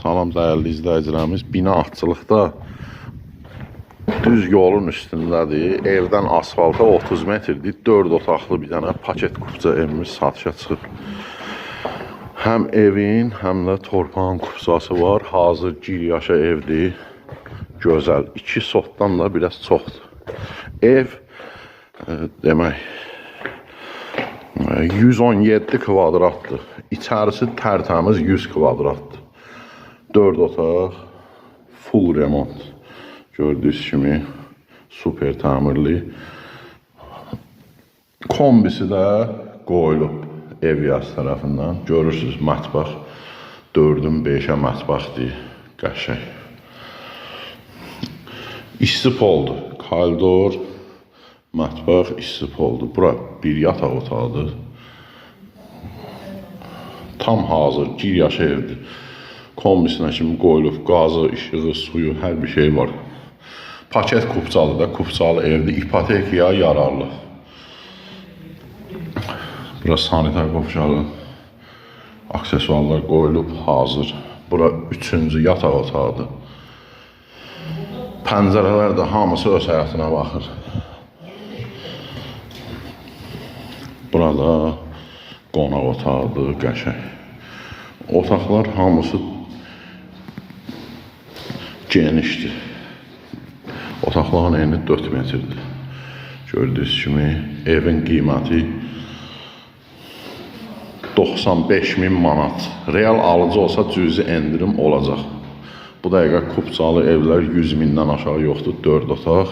Salam dəyərli izləyicilərimiz. Bina açılıqda düz yolun üstündədir. Evdən asfalta 30 metrdir. 4 otaqlı bir dənə paket kupça evimiz satışa çıxıb. Həm evin, həm də torpağın kupçası var. Hazır giryaşa evdir. Gözəl. 2 sotdan da biraz çoxdur. Ev demək 117 kvadratdır. İçərisi tərtəmiz 100 kvadratdır. 4 otaq, full remont. Gördüyünüz kimi super təmirli. Kombisi də qoyulub ev yaz tərəfindən. Görürsünüz mətbəx 4-ün 5-ə mətbəxdir. Qəşəng. İsti poldur. Koridor, mətbəx, isti poldur. Bura bir yataq otağıdır. Tam hazır, giryaşa evdir. Kombisinə kimi qoyulub, qazı, işığı, suyu, hər bir şey var. Paket kupçalı da, kupçalı evdir. İpotekaya yararlı. Bura sanitar qovşağı, aksesuarlar qoyulub, hazır. Bura 3-cü yataq otağıdır. Pəncərələr də hamısı öz həyatına baxır. Burada qonaq otağıdır, qəşəng. Otaqlar hamısı genişdir. Otaqların eni 4 metrdir. Gördüyünüz kimi evin qiyməti 95.000 manat. Real alıcı olsa cüzi endirim olacaq. Bu dəqiqə kupçalı evlər 100.000-dən aşağı yoxdur. 4 otaq.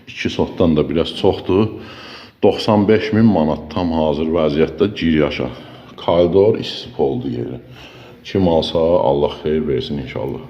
2 sotdan da biraz çoxdur. 95.000 manat tam hazır vəziyyətdə giryaşa. Koridor isti poldu yeri. Kim alsa Allah xeyir versin inşallah.